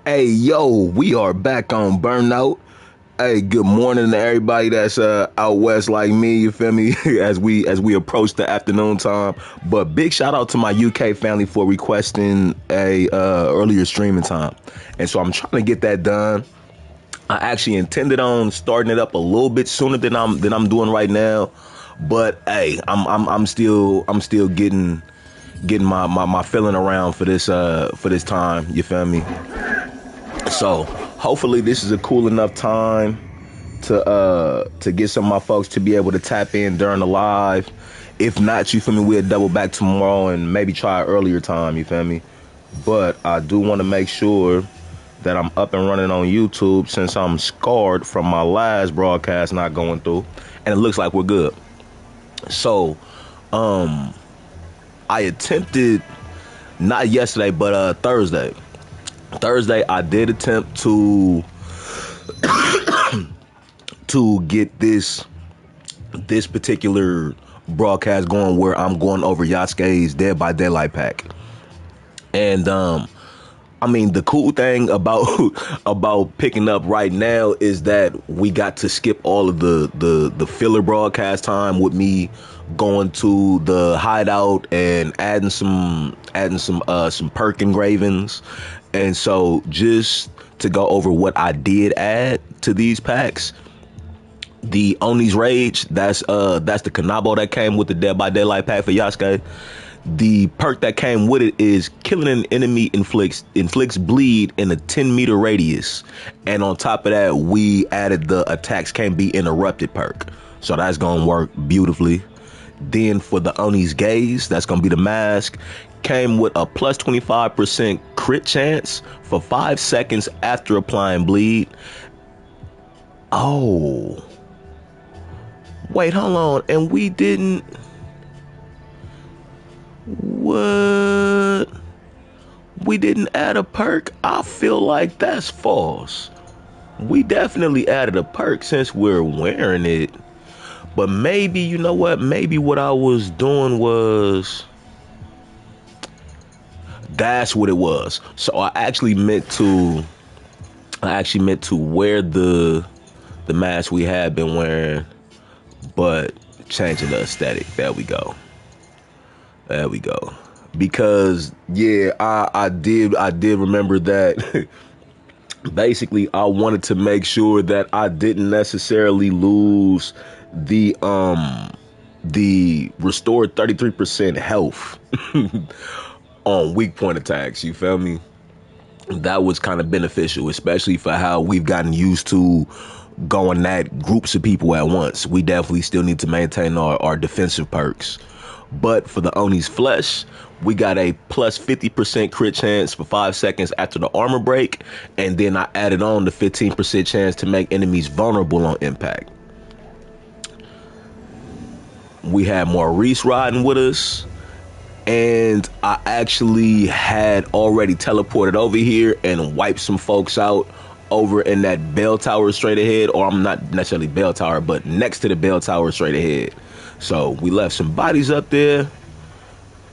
Hey, yo, we are back on Burnout. Hey, good morning to everybody that's out west like me. You feel me? as we approach the afternoon time. But big shout out to my UK family for requesting a earlier streaming time, and so I'm trying to get that done. I actually intended on starting it up a little bit sooner than I'm doing right now. But hey, I'm still getting my feeling around for this time. You feel me? So hopefully this is a cool enough time to get some of my folks to be able to tap in during the live. If not, you feel me, we'll double back tomorrow and maybe try an earlier time, you feel me? But I do want to make sure that I'm up and running on YouTube since I'm scarred from my last broadcast not going through. And it looks like we're good. So I attempted, not yesterday, but Thursday. Thursday I did attempt to get this particular broadcast going where I'm going over Yasuke's Dead by Daylight pack. And I mean, the cool thing about about picking up right now is that we got to skip all of the filler broadcast time with me going to the hideout and adding some perk engravings. And so just to go over what I did add to these packs, the Oni's Rage, that's the Kanabo that came with the Dead by Daylight pack for Yasuke. The perk that came with it is killing an enemy inflicts bleed in a 10-meter radius. And on top of that, we added the attacks can be interrupted perk. So that's gonna work beautifully. Then for the Oni's Gaze, that's gonna be the mask. Came with a plus 25% crit chance for 5 seconds after applying bleed. Oh. Wait, hold on. And we didn't... What? We didn't add a perk? I feel like that's false. We definitely added a perk since we're wearing it. But maybe, you know what? Maybe what I was doing was... That's what it was. So I actually meant to wear the mask we had been wearing, but changing the aesthetic. There we go. There we go. Because yeah, I did remember that basically I wanted to make sure that I didn't necessarily lose the restored 33% health on weak point attacks, you feel me? That was kind of beneficial, especially for how we've gotten used to going at groups of people at once. We definitely still need to maintain our defensive perks. But for the Oni's Flesh, we got a plus 50% crit chance for 5 seconds after the armor break, and then I added on the 15% chance to make enemies vulnerable on impact. We had Maurice riding with us, and I actually had already teleported over here and wiped some folks out over in that bell tower straight ahead, or I'm not necessarily bell tower, but next to the bell tower straight ahead. So we left some bodies up there,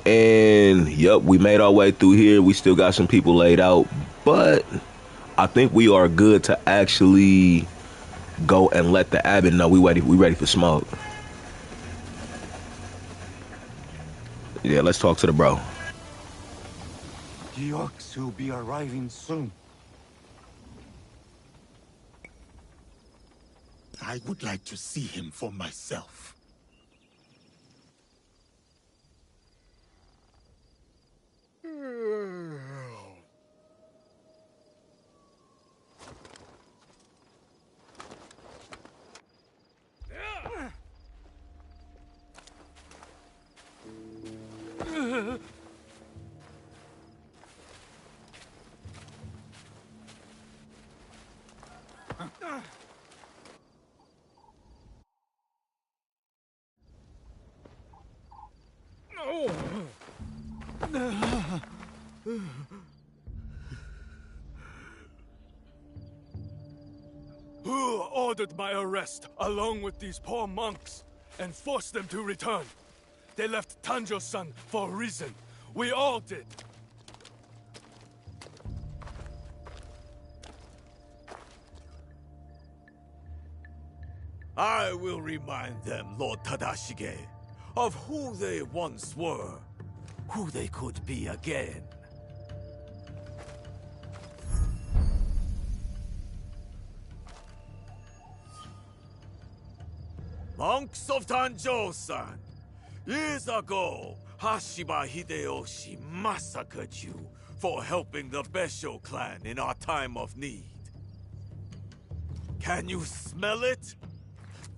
and yep, we made our way through here. We still got some people laid out, but I think we are good to actually go and let the abbot know we ready for smoke. Yeah, let's talk to the bro. The orcs will be arriving soon. I would like to see him for myself. Who ordered my arrest, along with these poor monks, and forced them to return? They left Tanjo-san for a reason. We all did. I will remind them, Lord Tadashige, of who they once were, who they could be again. Monks of Tanjou-san, years ago, Hashiba Hideyoshi massacred you for helping the Besho clan in our time of need. Can you smell it?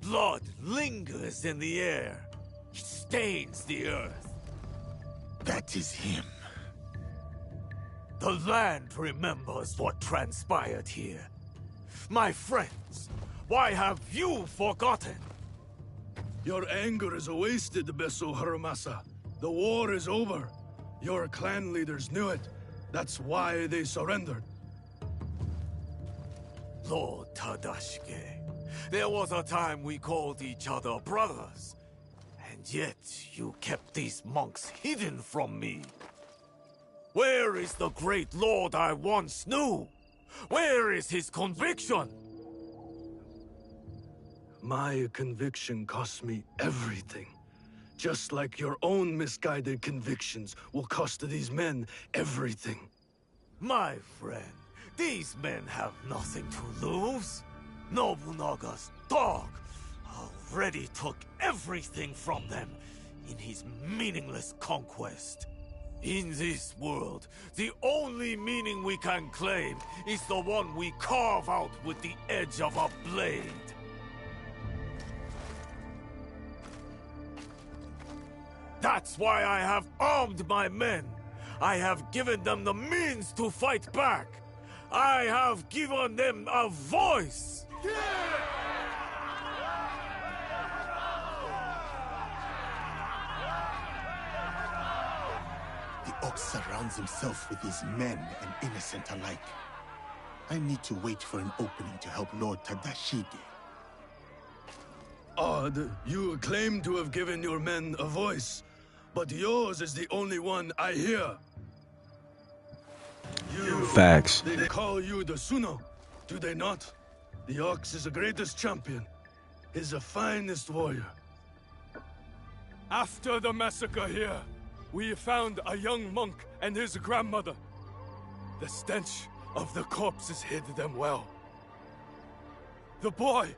Blood lingers in the air. It stains the earth. That is him. The land remembers what transpired here. My friends, why have you forgotten? Your anger is wasted, Beso Harumasa. The war is over. Your clan leaders knew it. That's why they surrendered. Lord Tadashige, there was a time we called each other brothers. And yet, you kept these monks hidden from me. Where is the great lord I once knew? Where is his conviction? My conviction cost me everything. Just like your own misguided convictions will cost these men everything. My friend, these men have nothing to lose. Nobunaga's dog already took everything from them in his meaningless conquest. In this world, the only meaning we can claim is the one we carve out with the edge of a blade. That's why I have armed my men. I have given them the means to fight back. I have given them a voice. The ox surrounds himself with his men and innocent alike. I need to wait for an opening to help Lord Tadashige. Odd, you claim to have given your men a voice, but yours is the only one I hear. Facts. They call you the Suno, do they not? The ox is the greatest champion. He's the finest warrior. After the massacre here, we found a young monk and his grandmother. The stench of the corpses hid them well. The boy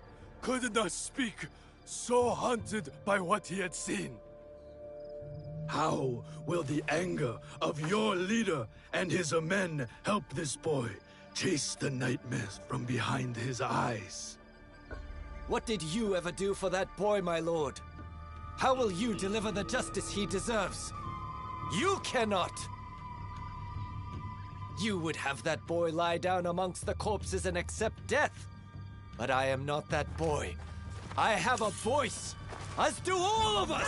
could not speak, so haunted by what he had seen. How will the anger of your leader and his men help this boy chase the nightmares from behind his eyes? What did you ever do for that boy, my lord? How will you deliver the justice he deserves? You cannot! You would have that boy lie down amongst the corpses and accept death. But I am not that boy. I have a voice, as do all of us!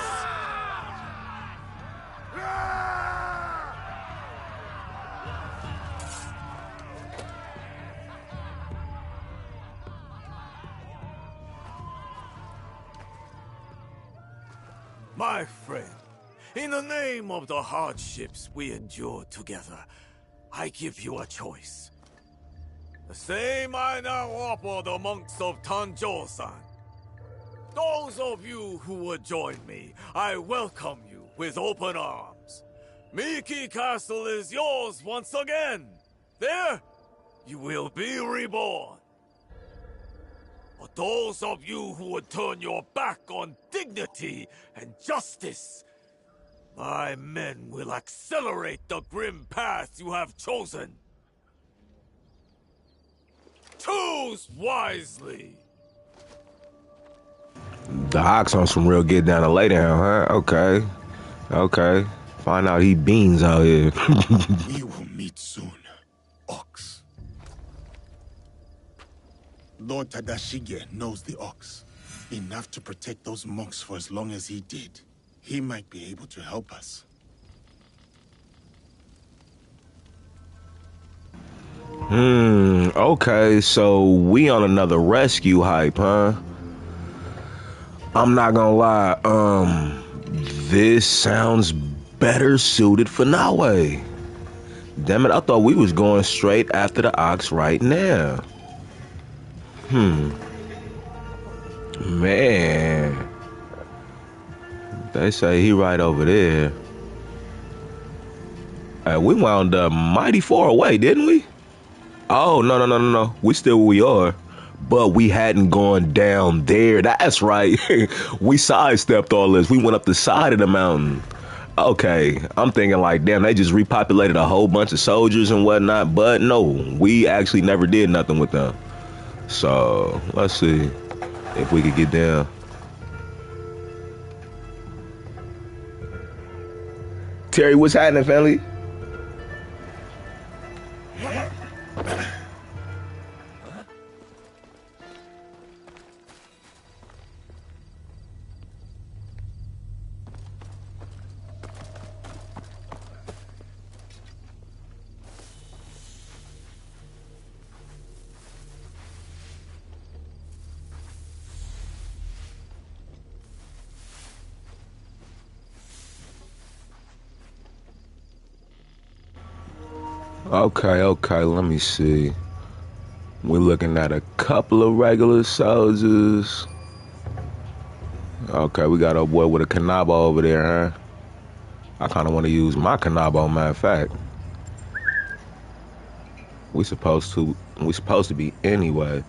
My friend, in the name of the hardships we endured together, I give you a choice. The same I now offer the monks of Tanjou-san. Those of you who would join me, I welcome you with open arms. Miki Castle is yours once again. There, you will be reborn. But those of you who would turn your back on dignity and justice, my men will accelerate the grim path you have chosen. Choose wisely. The Hawks on some real get down to lay down, huh? Okay. Okay. Find out he beans out here. We will meet soon, Ox. Lord Tadashige knows the Ox. Enough to protect those monks for as long as he did. He might be able to help us. Okay, so we on another rescue hype, huh? I'm not gonna lie, this sounds better suited for Nawe. Damn it, I thought we was going straight after the Ox right now. Man, they say he right over there. Hey, we wound up mighty far away, didn't we? Oh, no. We still where we are. But we hadn't gone down there. That's right. We sidestepped all this. We went up the side of the mountain. Okay, I'm thinking like, damn, they just repopulated a whole bunch of soldiers and whatnot. But no, we actually never did nothing with them. So, let's see if we could get down. Terry, what's happening, family? Okay, let me see. We're looking at a couple of regular soldiers. Okay, we got a boy with a Kanabo over there, huh? I kind of want to use my Kanabo, matter of fact. We supposed to be anyway.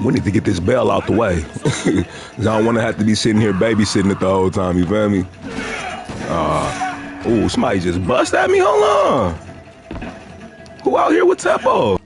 We need to get this bell out the way. 'Cause I don't want to have to be sitting here babysitting it the whole time, you feel me? Ooh, somebody just bust at me, hold on. Who out here with Teppo?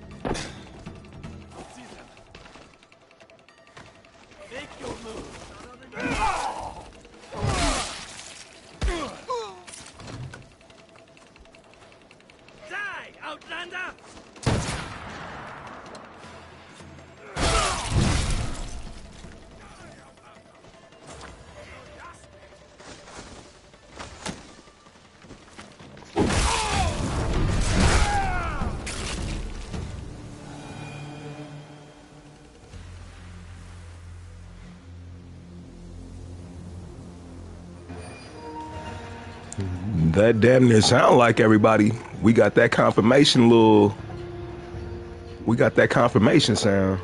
That damn near sound like everybody. We got that confirmation sound.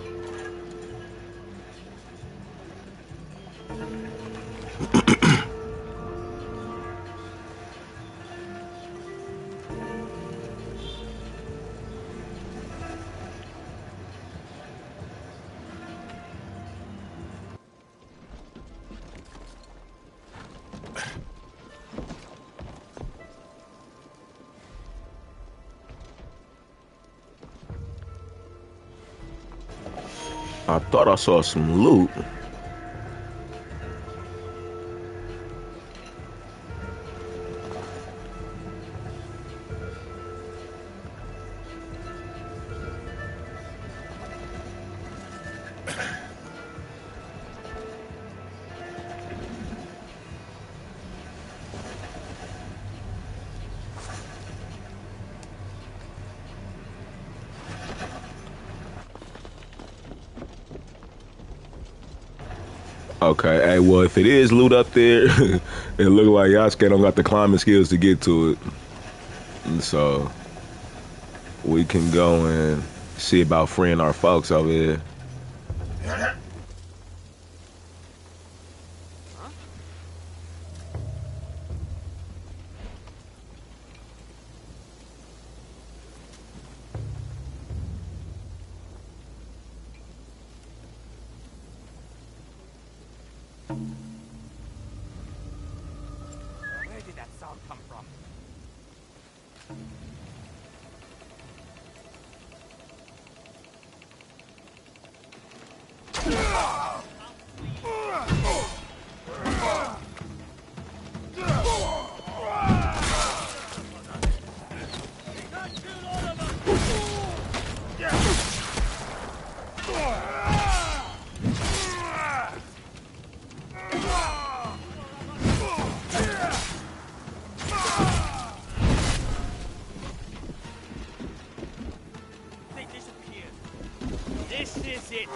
I thought I saw some loot. Okay, hey, well, if it is loot up there, it look like Yasuke don't got the climbing skills to get to it. And so, we can go and see about freeing our folks over here. Where did that sound come from? They disappeared. This is it.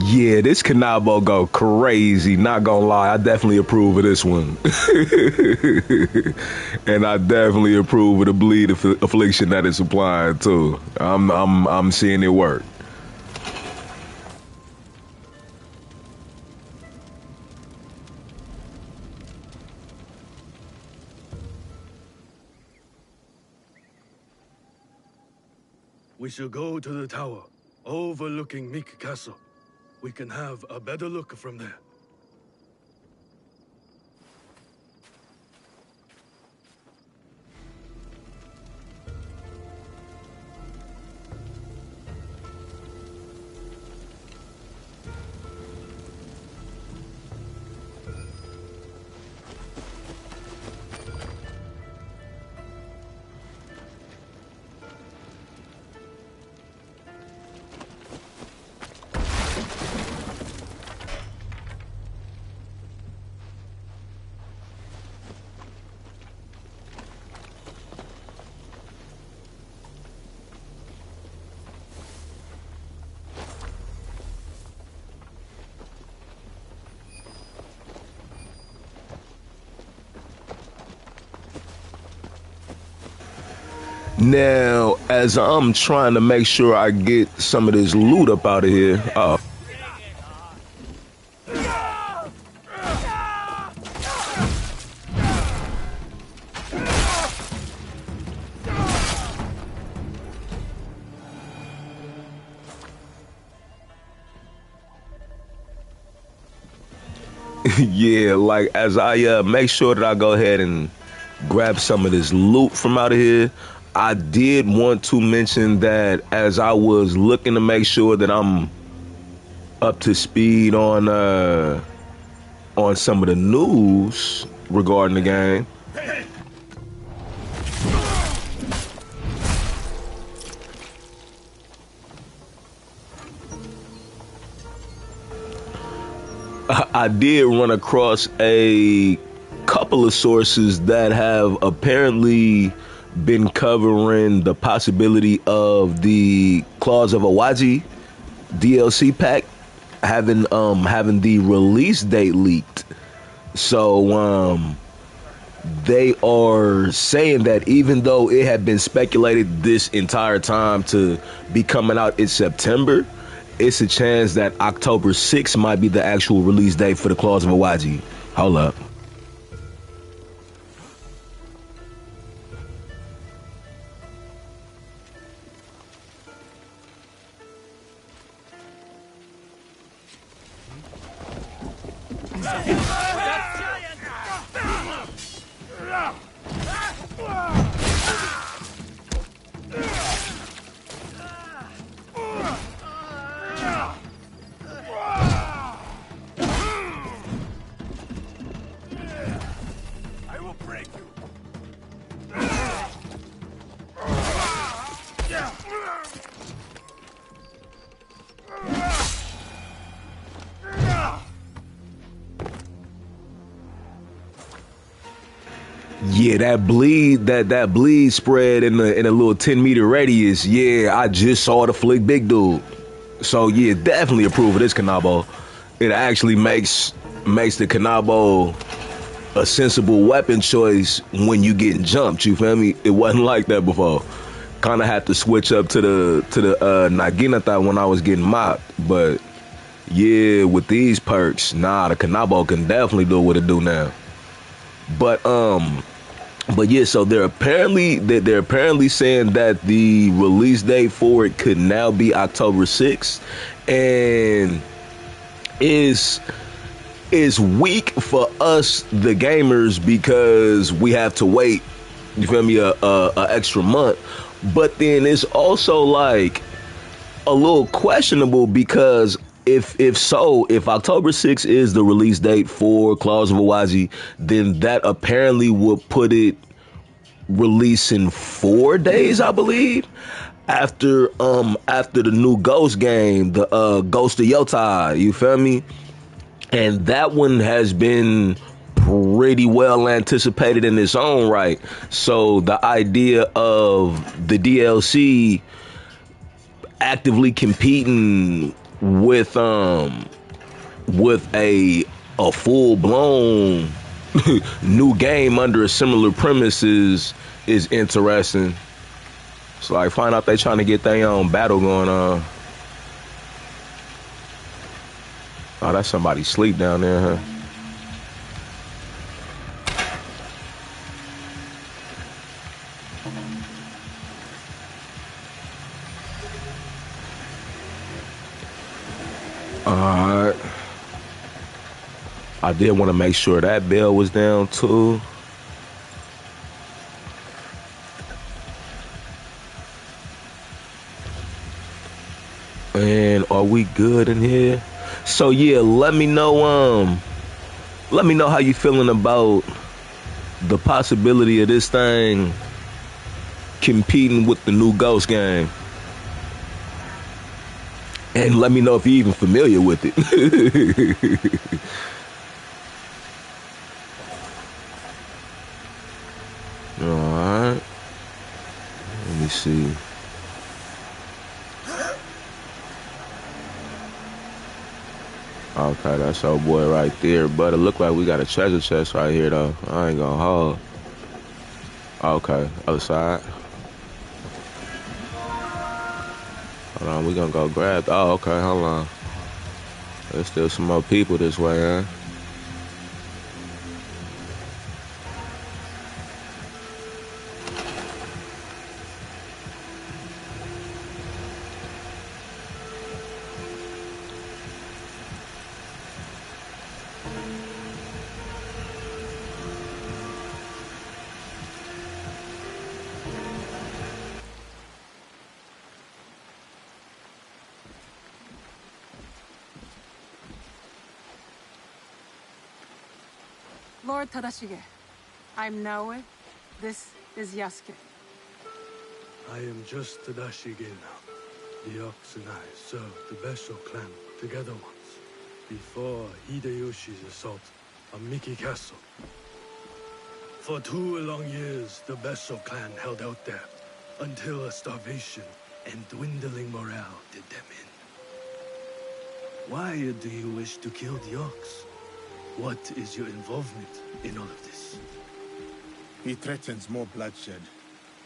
Yeah, this Kanabo go crazy. Not gonna lie, I definitely approve of this one, and I definitely approve of the bleed affliction that it's applying too. I'm seeing it work. We should go to the tower, overlooking Meek Castle. We can have a better look from there. Now, as I'm trying to make sure I get some of this loot up out of here. Oh. Yeah, like as I make sure that I go ahead and grab some of this loot from out of here, I did want to mention that as I was looking to make sure that I'm up to speed on some of the news regarding the game. I did run across a couple of sources that have apparently been covering the possibility of the Claws of Awaji DLC pack having the release date leaked. So they are saying that even though it had been speculated this entire time to be coming out in September, it's a chance that October 6th might be the actual release date for the Claws of Awaji. Hold up. Yeah, that bleed spread in a little 10-meter radius. Yeah, I just saw the flick big dude. So yeah, definitely approve of this Kanabo. It actually makes the Kanabo a sensible weapon choice when you getting jumped. You feel me? It wasn't like that before. Kind of had to switch up to the Naginata when I was getting mopped. But yeah, with these perks, nah, the Kanabo can definitely do what it do now. But But yeah, so they're apparently saying that the release date for it could now be October 6th, and is weak for us the gamers because we have to wait, you feel me, a extra month. But then it's also like a little questionable because if October 6th is the release date for Claws of Awaji, then that apparently would put it releasing 4 days, I believe, after the new Ghost game, the Ghost of Yotai, you feel me? And that one has been pretty well anticipated in its own right. So the idea of the DLC actively competing with a full blown new game under a similar premises is interesting. So like find out they trying to get their own battle going on. Oh, that's somebody sleep down there, huh? Alright. I did want to make sure that bell was down too. And are we good in here? So yeah, let me know how you feeling about the possibility of this thing competing with the new Ghost game. And let me know if you're even familiar with it. Alright. Let me see. Okay, that's our boy right there. But it look like we got a treasure chest right here, though. I ain't gonna hold. Okay, other side. Hold on, we gonna go grab. Oh, okay, hold on. There's still some more people this way, huh? Lord Tadashige, I'm Naoe. This is Yasuke. I am just Tadashige now. The Ox and I served the Besho clan together once, before Hideyoshi's assault on Miki Castle. For 2 long years, the Besho clan held out there, until a starvation and dwindling morale did them in. Why do you wish to kill the Ox? What is your involvement in all of this? He threatens more bloodshed,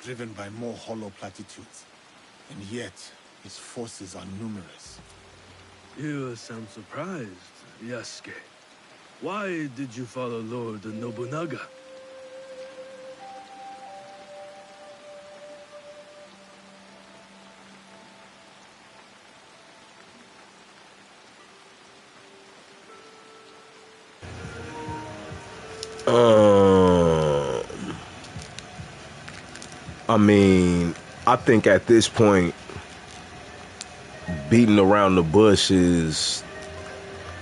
driven by more hollow platitudes. And yet, his forces are numerous. You sound surprised, Yasuke. Why did you follow Lord Nobunaga? I mean, I think at this point, beating around the bush is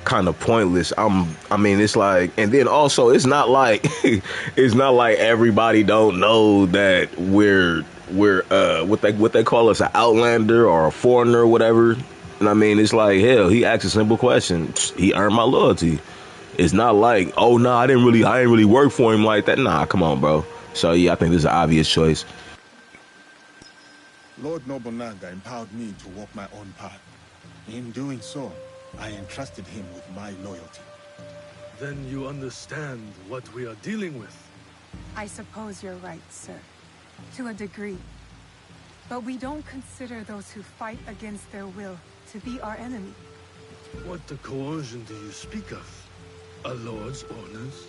kind of pointless. I mean, it's like, and then also, it's not like, it's not like everybody don't know that we're what they call us, an outlander or a foreigner or whatever. And I mean, it's like, hell, he asked a simple question. He earned my loyalty. It's not like, oh no, I didn't really work for him like that. Nah, come on, bro. So yeah, I think this is an obvious choice. Lord Nobunaga empowered me to walk my own path. In doing so, I entrusted him with my loyalty. Then you understand what we are dealing with. I suppose you're right, sir. To a degree. But we don't consider those who fight against their will to be our enemy. What the coercion do you speak of? A lord's orders?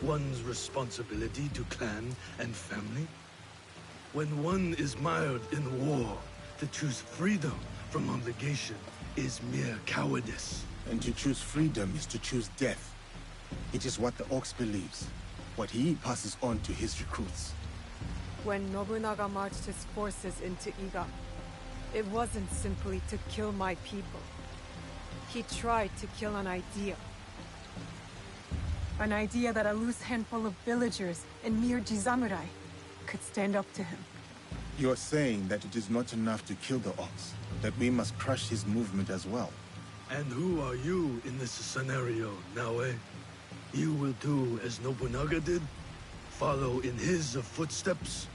one's responsibility to clan and family? When one is mired in war, to choose freedom from obligation is mere cowardice. And to choose freedom is to choose death. It is what the Ox believes, what he passes on to his recruits. When Nobunaga marched his forces into Iga, it wasn't simply to kill my people. He tried to kill an idea. An idea that a loose handful of villagers and mere Jisamurai could stand up to him. You're saying that it is not enough to kill the Ox, that we must crush his movement as well. And who are you in this scenario, Naoe? You will do as Nobunaga did? Follow in his footsteps?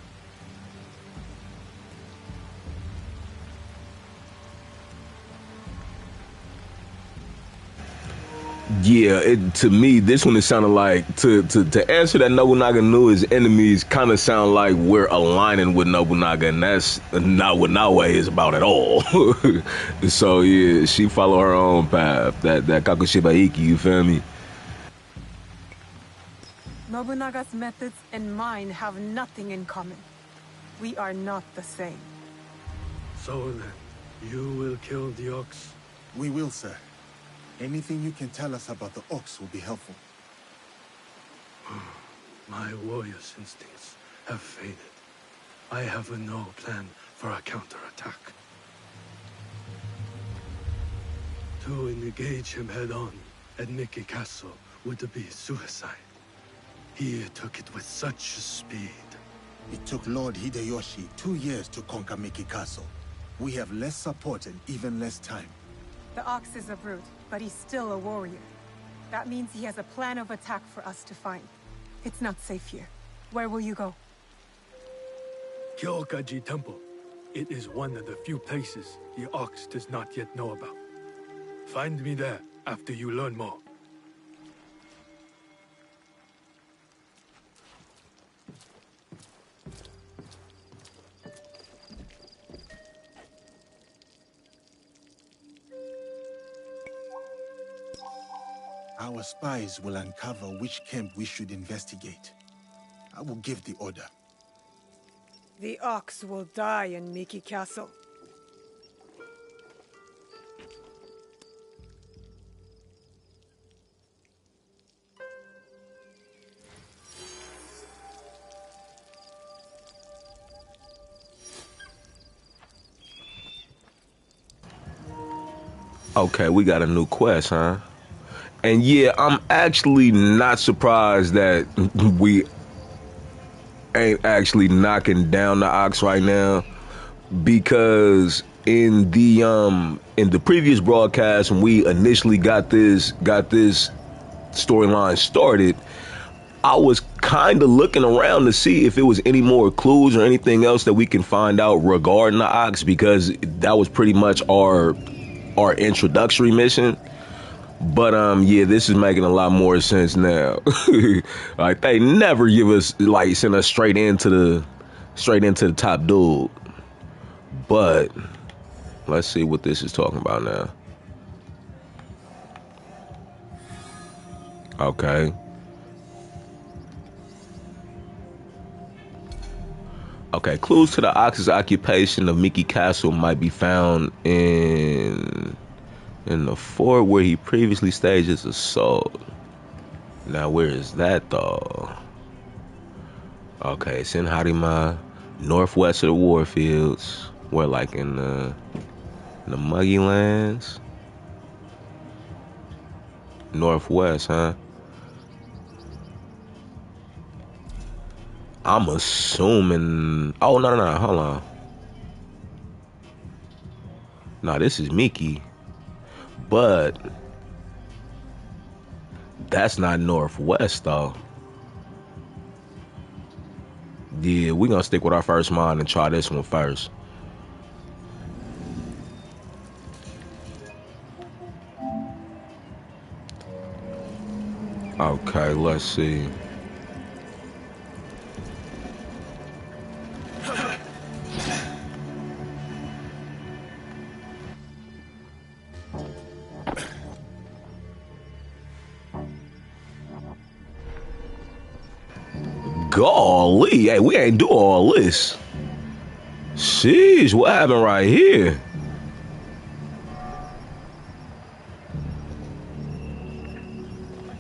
Yeah, to me, this one, it sounded like, to answer that Nobunaga knew his enemies, kind of sound like we're aligning with Nobunaga, and that's not what Naoe is about at all. So yeah, she follow her own path, that Kakushiba Iki, you feel me? Nobunaga's methods and mine have nothing in common. We are not the same. So then, you will kill the Ox? We will, sir. Anything you can tell us about the Ox will be helpful. My warrior's instincts have faded. I have no plan for a counterattack. To engage him head-on at Miki Castle would be suicide. He took it with such speed. It took Lord Hideyoshi 2 years to conquer Miki Castle. We have less support and even less time. The Ox is a brute, but he's still a warrior. That means he has a plan of attack for us to find. It's not safe here. Where will you go? Kyokaji Temple. It is one of the few places the Ox does not yet know about. Find me there after you learn more. Our spies will uncover which camp we should investigate. I will give the order. The Ox will die in Miki Castle. Okay, we got a new quest, huh? And yeah, I'm actually not surprised that we ain't actually knocking down the Ox right now, because in the previous broadcast, when we initially got this storyline started, I was kind of looking around to see if it was any more clues or anything else that we can find out regarding the Ox, because that was pretty much our introductory mission. But yeah, this is making a lot more sense now. Like, they never give us, like, send us straight into the top dude. But let's see what this is talking about now. Okay. Okay, clues to the Ox's occupation of Miki Castle might be found in the fort where he previously staged his assault. Now, where is that though? Okay, it's in Harima, northwest of the Warfields. We're like in the Muggy Lands. Northwest, huh? I'm assuming. Oh, no, hold on. No, this is Miki. But that's not northwest, though. Yeah, we're gonna stick with our first mind and try this one first. Okay, let's see. Golly, hey, we ain't do all this. Sheesh, what happened right here?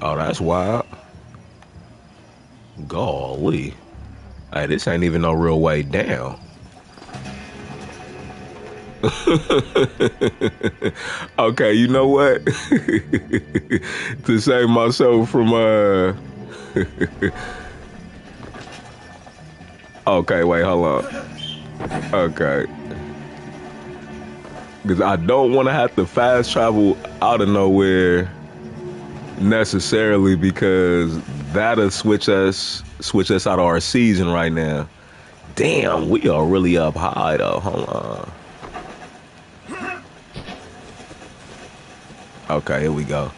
Oh, that's wild. Golly. Hey, this ain't even no real way down. Okay, you know what? To save myself from okay, wait, hold on. Okay. Because I don't want to have to fast travel out of nowhere necessarily, because that'll switch us out of our season right now. Damn, we are really up high though. Hold on. Okay, here we go.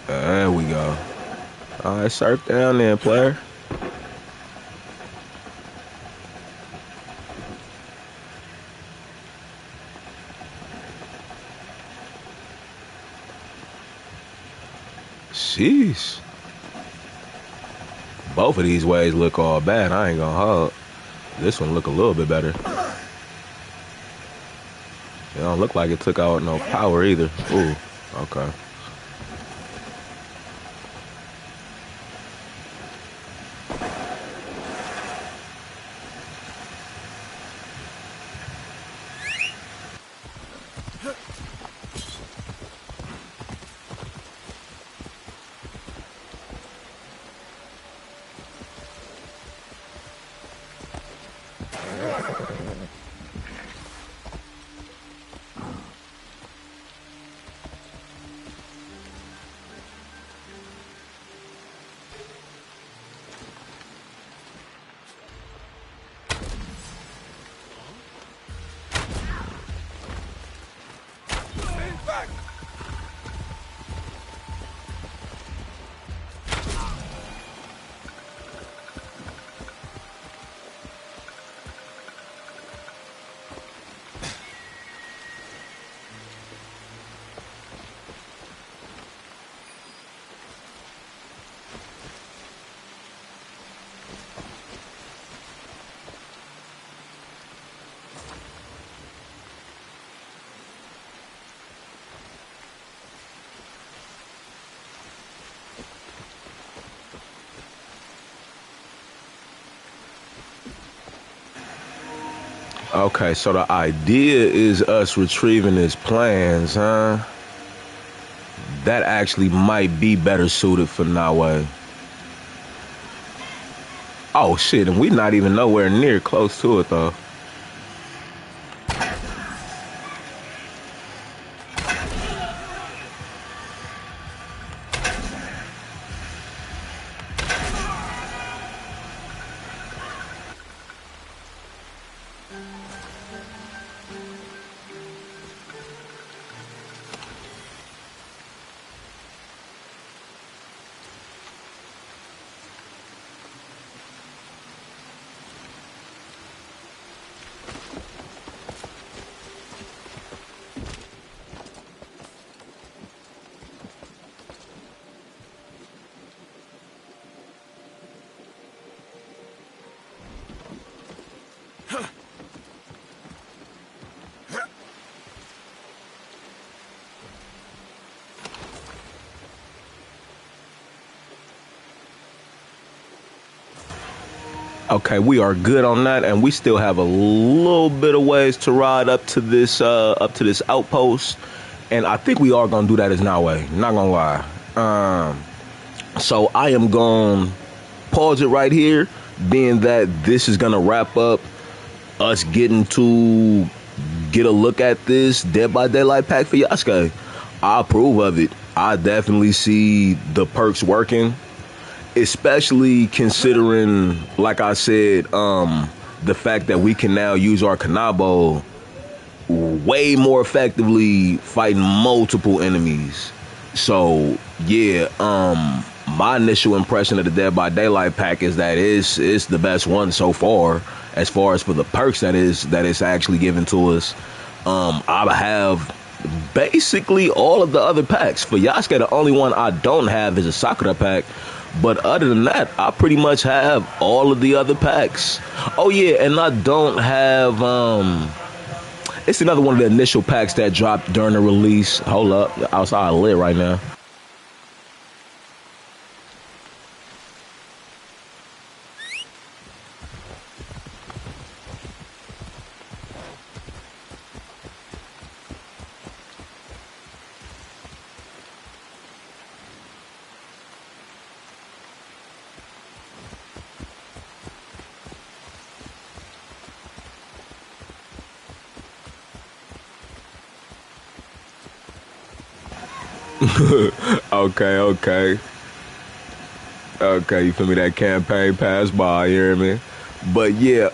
There we go. All right, surf down there, player. Jeez. Both of these ways look all bad. I ain't gonna hold. This one look a little bit better. It don't look like it took out no power either. Ooh, okay. Okay, so the idea is us retrieving his plans, huh? That actually might be better suited for Nawe. Oh shit, and we not even nowhere near close to it though. Okay, we are good on that, and we still have a little bit of ways to ride up to this outpost, and I think we are gonna do that as Nawe. Not gonna lie. So I am gonna pause it right here, being that this is gonna wrap up us getting to get a look at this Dead by Daylight pack for Yasuke. I approve of it. I definitely see the perks working. Especially considering, like I said, the fact that we can now use our Kanabo way more effectively fighting multiple enemies. So yeah, my initial impression of the Dead by Daylight pack is that it's the best one so far as for the perks that it's actually given to us. I have basically all of the other packs. For Yasuke, the only one I don't have is a Sakura pack. But other than that, I pretty much have all of the other packs. Oh yeah, and I don't have it's another one of the initial packs that dropped during the release. Hold up, outside lit right now. Okay. You feel me? That campaign passed by, you hear me? But yeah,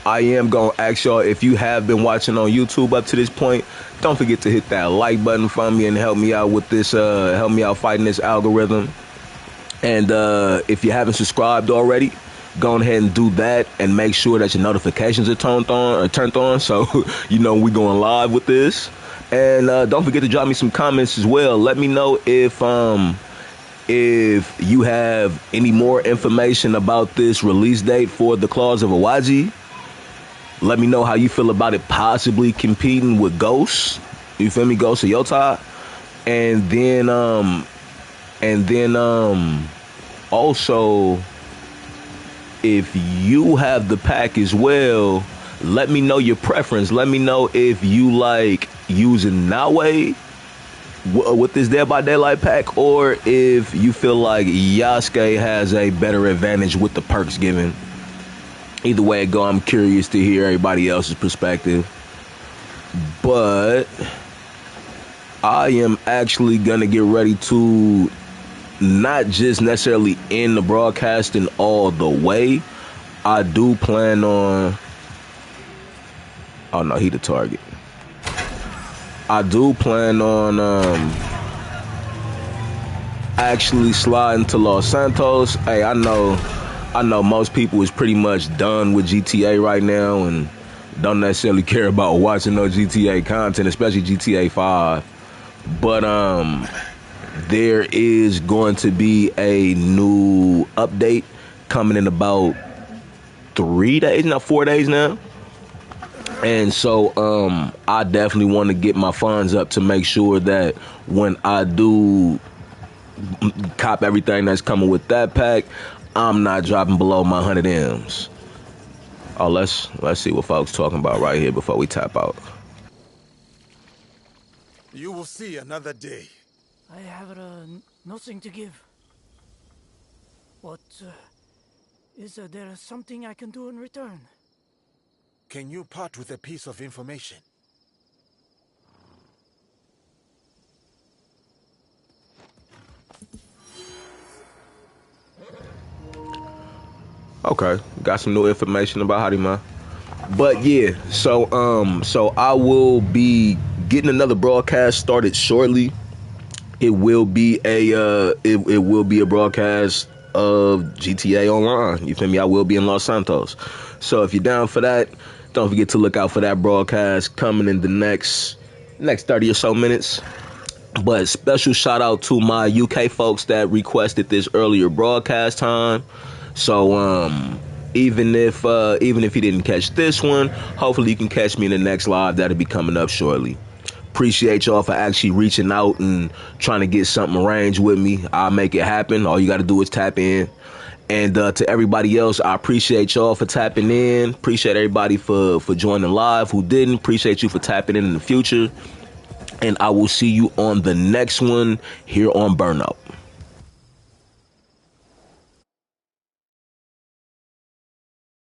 I am gonna ask y'all, if you have been watching on YouTube up to this point, don't forget to hit that like button for me and help me out with this, help me out fighting this algorithm. And if you haven't subscribed already, go ahead and do that, and make sure that your notifications are turned on, so you know we going live with this. And don't forget to drop me some comments as well. Let me know if you have any more information about this release date for the Claws of Awaji. Let me know how you feel about it possibly competing with Ghosts. You feel me? Ghosts of Yotai. And then also, if you have the pack as well, let me know your preference. Let me know if you like using Nawe with this Dead by Daylight pack, or if you feel like Yasuke has a better advantage with the perks given. Either way it go, I'm curious to hear everybody else's perspective. But I am actually gonna get ready to not just necessarily end the broadcasting all the way. I do plan on... Oh no, he the target. I do plan on actually sliding to Los Santos. Hey, I know most people is pretty much done with GTA right now and don't necessarily care about watching no GTA content, especially GTA 5. But there is going to be a new update coming in about 4 days now. And so I definitely want to get my funds up to make sure that when I do cop everything that's coming with that pack, I'm not dropping below my 100 M's. Oh, let's see what folks talking about right here before we tap out. You will see another day. I have nothing to give. What is there something I can do in return? Can you part with a piece of information? Okay, got some new information about Harima. But yeah, so I will be getting another broadcast started shortly. It will be a it will be a broadcast of GTA Online. You feel me? I will be in Los Santos. So if you're down for that, don't forget to look out for that broadcast coming in the next 30 or so minutes. But special shout out to my UK folks that requested this earlier broadcast time. So even if you didn't catch this one, hopefully you can catch me in the next live that'll be coming up shortly. Appreciate y'all for actually reaching out and trying to get something arranged with me. I'll make it happen. All you got to do is tap in. And to everybody else, I appreciate y'all for tapping in. Appreciate everybody for joining live who didn't. Appreciate you for tapping in the future. And I will see you on the next one here on Burnout.